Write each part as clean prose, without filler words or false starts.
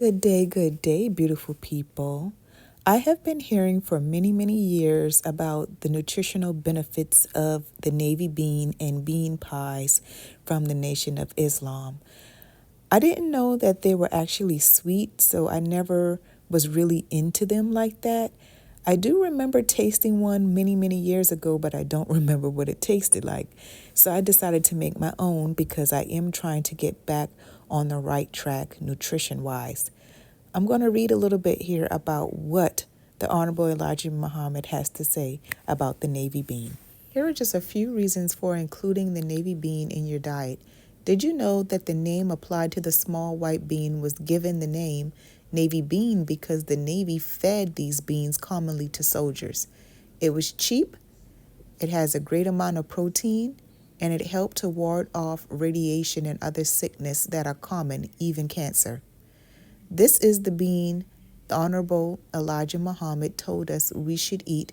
Good day, beautiful people. I have been hearing for many, many years about the nutritional benefits of the navy bean and bean pies from the Nation of Islam. I didn't know that they were actually sweet, so I never was really into them like that. I do remember tasting one many, many years ago, but I don't remember what it tasted like. So I decided to make my own because I am trying to get back on the right track nutrition wise. I'm going to read a little bit here about what the Honorable Elijah Muhammad has to say about the navy bean. Here are just a few reasons for including the navy bean in your diet. Did you know that the name applied to the small white bean was given the name navy bean because the Navy fed these beans commonly to soldiers? It was cheap, it has a great amount of protein, and it helped to ward off radiation and other sickness that are common, even cancer. This is the bean the Honorable Elijah Muhammad told us we should eat,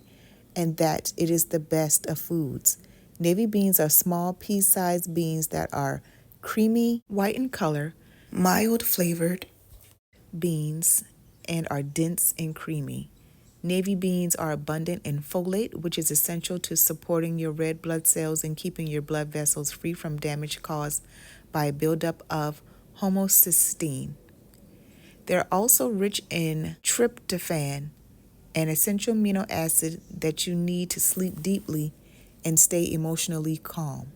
and that it is the best of foods. Navy beans are small pea-sized beans that are creamy white in color, mild flavored beans, and are dense and creamy. Navy beans are abundant in folate, which is essential to supporting your red blood cells and keeping your blood vessels free from damage caused by a buildup of homocysteine. They're also rich in tryptophan, an essential amino acid that you need to sleep deeply and stay emotionally calm.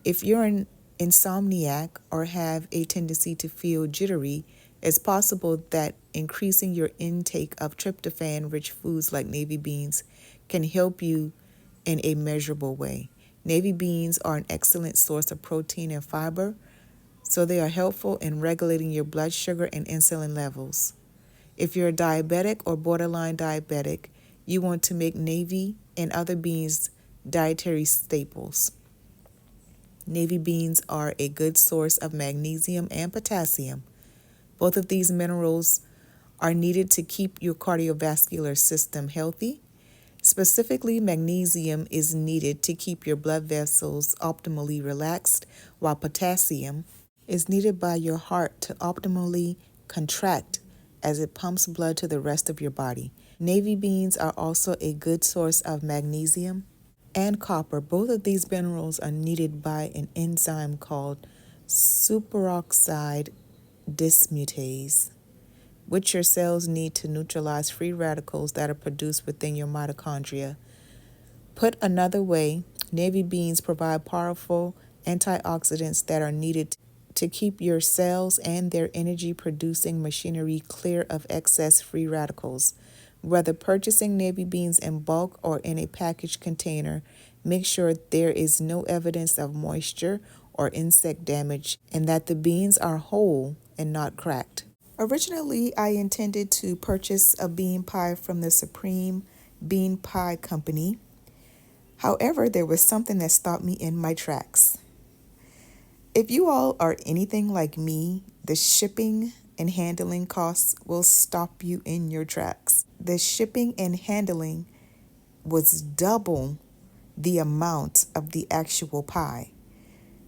If you're an insomniac or have a tendency to feel jittery, it's possible that increasing your intake of tryptophan rich foods like navy beans can help you in a measurable way. Navy beans are an excellent source of protein and fiber, so they are helpful in regulating your blood sugar and insulin levels. If you're a diabetic or borderline diabetic, you want to make navy and other beans dietary staples. Navy beans are a good source of magnesium and potassium. Both of these minerals are needed to keep your cardiovascular system healthy. Specifically, magnesium is needed to keep your blood vessels optimally relaxed, while potassium is needed by your heart to optimally contract as it pumps blood to the rest of your body. Navy beans are also a good source of magnesium and copper. Both of these minerals are needed by an enzyme called superoxide dismutase, which your cells need to neutralize free radicals that are produced within your mitochondria. Put another way, navy beans provide powerful antioxidants that are needed to keep your cells and their energy producing machinery clear of excess free radicals. Whether purchasing navy beans in bulk or in a packaged container, make sure there is no evidence of moisture or insect damage and that the beans are whole and not cracked. Originally, I intended to purchase a bean pie from the Supreme Bean Pie Company. However, there was something that stopped me in my tracks. If you all are anything like me, the shipping and handling costs will stop you in your tracks. The shipping and handling was double the amount of the actual pie.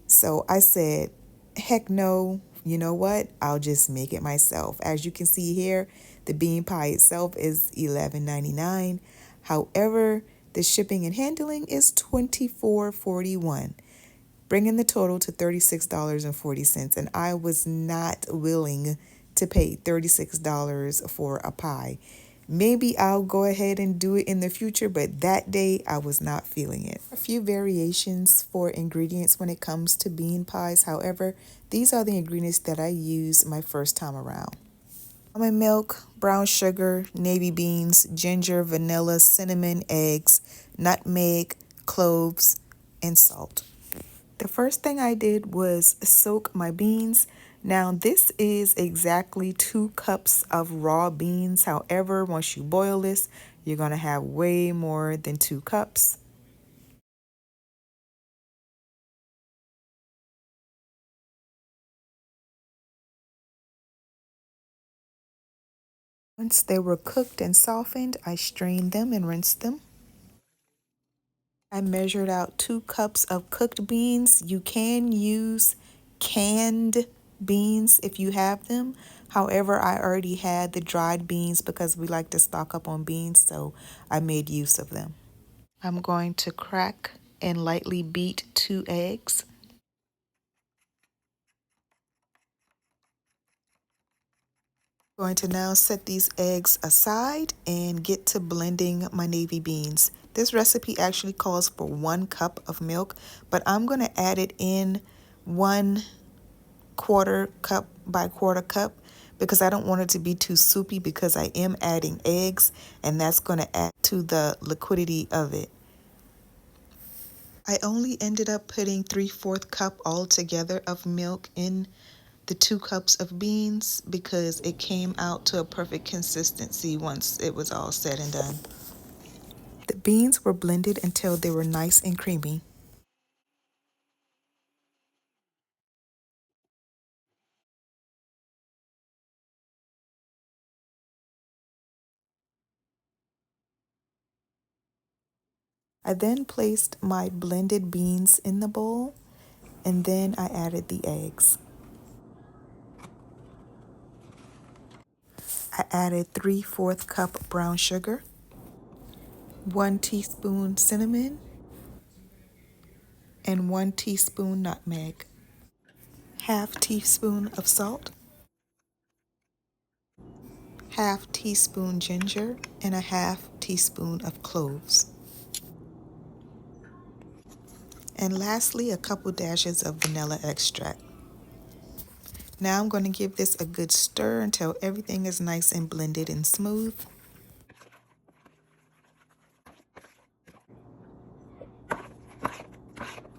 So I said, heck no, you know what? I'll just make it myself. As you can see here, the bean pie itself is $11.99. However, the shipping and handling is $24.41, bringing the total to $36.40. And I was not willing to pay $36 for a pie. Maybe I'll go ahead and do it in the future, but that day I was not feeling it. A few variations for ingredients when it comes to bean pies. However, these are the ingredients that I used my first time around. Almond milk, brown sugar, navy beans, ginger, vanilla, cinnamon, eggs, nutmeg, cloves, and salt. The first thing I did was soak my beans. Now, this is exactly 2 cups of raw beans. However, once you boil this, you're going to have way more than 2 cups. Once they were cooked and softened, I strained them and rinsed them. I measured out 2 cups of cooked beans. You can use canned beans if you have them. However, I already had the dried beans because we like to stock up on beans, so I made use of them. I'm going to crack and lightly beat 2 eggs. I'm going to now set these eggs aside and get to blending my navy beans. This recipe actually calls for 1 cup of milk, but I'm going to add it in 1/4 cup by quarter cup because I don't want it to be too soupy because I am adding eggs and that's going to add to the liquidity of it. I only ended up putting 3/4 cup altogether of milk in the 2 cups of beans because it came out to a perfect consistency once it was all said and done. The beans were blended until they were nice and creamy. I then placed my blended beans in the bowl and then I added the eggs. I added 3/4 cup brown sugar, 1 teaspoon cinnamon, and 1 teaspoon nutmeg, half teaspoon of salt, half teaspoon ginger, and a half teaspoon of cloves. And lastly, a couple dashes of vanilla extract. Now I'm going to give this a good stir until everything is nice and blended and smooth.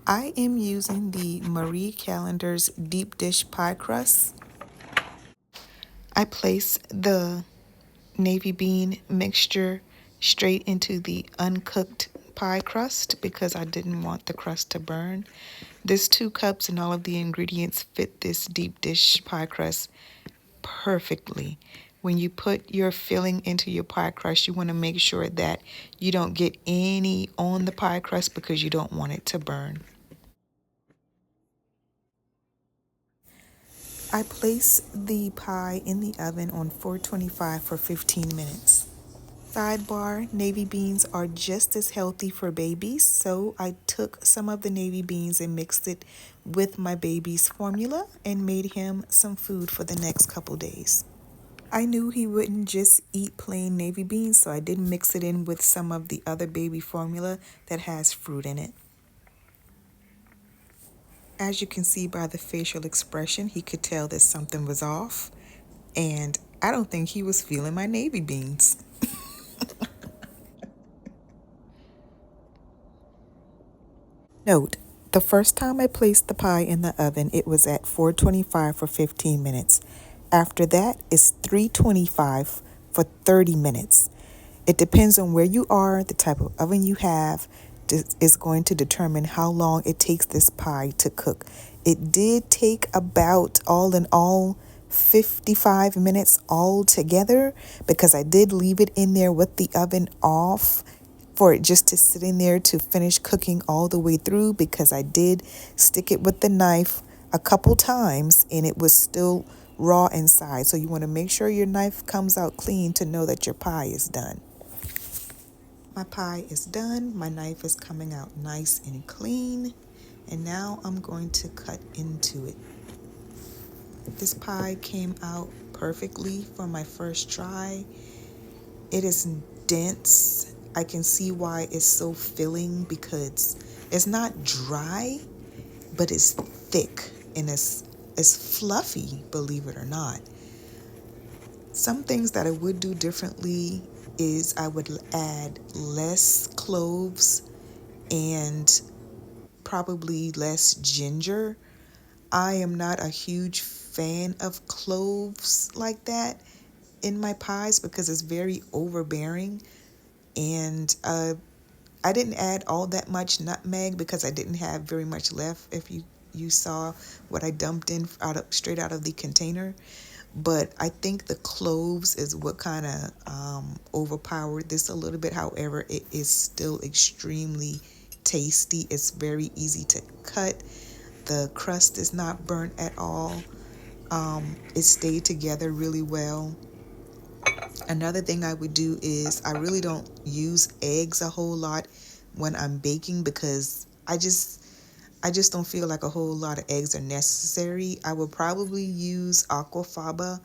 I am using the Marie Callender's deep dish pie crust. I place the navy bean mixture straight into the uncooked pie crust because I didn't want the crust to burn. This 2 cups and all of the ingredients fit this deep dish pie crust perfectly. When you put your filling into your pie crust, you want to make sure that you don't get any on the pie crust because you don't want it to burn. I place the pie in the oven on 425 for 15 minutes. Sidebar, navy beans are just as healthy for babies, so I took some of the navy beans and mixed it with my baby's formula and made him some food for the next couple days. I knew he wouldn't just eat plain navy beans, so I did mix it in with some of the other baby formula that has fruit in it. As you can see by the facial expression, he could tell that something was off, and I don't think he was feeling my navy beans. Note, the first time I placed the pie in the oven, it was at 425 for 15 minutes. After that, it's 325 for 30 minutes. It depends on where you are, the type of oven you have is going to determine how long it takes this pie to cook. It did take about all in all 55 minutes all together because I did leave it in there with the oven off for it just to sit in there to finish cooking all the way through because I did stick it with the knife a couple times and it was still raw inside. So you want to make sure your knife comes out clean to know that your pie is done. My pie is done. My knife is coming out nice and clean. And now I'm going to cut into it. This pie came out perfectly for my first try. It is dense. I can see why it's so filling because it's not dry, but it's thick and it's fluffy, believe it or not. Some things that I would do differently is I would add less cloves and probably less ginger. I am not a huge fan of cloves like that in my pies because it's very overbearing. And I didn't add all that much nutmeg because I didn't have very much left. If you saw what I dumped in straight out of the container. But I think the cloves is what kind of overpowered this a little bit. However, it is still extremely tasty. It's very easy to cut. The crust is not burnt at all. It stayed together really well. Another thing I would do is I really don't use eggs a whole lot when I'm baking because I just don't feel like a whole lot of eggs are necessary. I would probably use aquafaba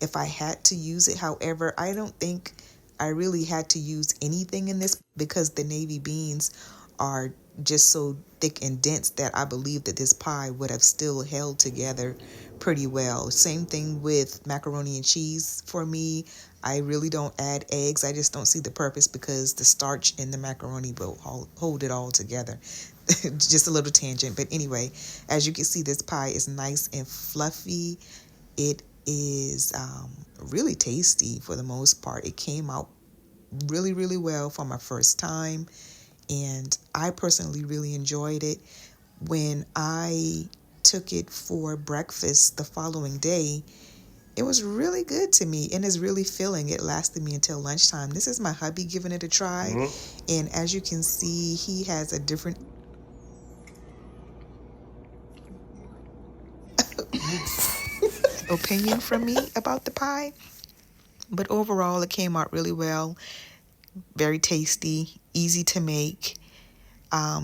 if I had to use it. However, I don't think I really had to use anything in this because the navy beans are just so thick and dense that I believe that this pie would have still held together pretty well. Same thing with macaroni and cheese for me. I really don't add eggs. I just don't see the purpose because the starch in the macaroni will hold it all together. Just a little tangent. But anyway, as you can see, this pie is nice and fluffy. It is really tasty for the most part. It came out really, really well for my first time. And I personally really enjoyed it. When I took it for breakfast the following day, it was really good to me and is really filling. It lasted me until lunchtime. This is my hubby giving it a try. And as you can see, he has a different opinion from me about the pie. But overall, it came out really well. Very tasty, easy to make.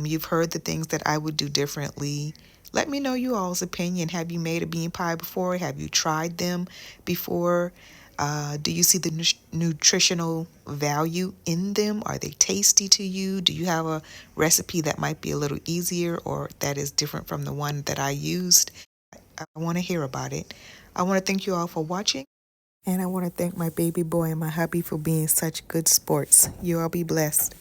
You've heard the things that I would do differently. Let me know you all's opinion. Have you made a bean pie before? Have you tried them before? Do you see the nutritional value in them? Are they tasty to you? Do you have a recipe that might be a little easier or that is different from the one that I used? I want to hear about it. I want to thank you all for watching. And I want to thank my baby boy and my hubby for being such good sports. You all be blessed.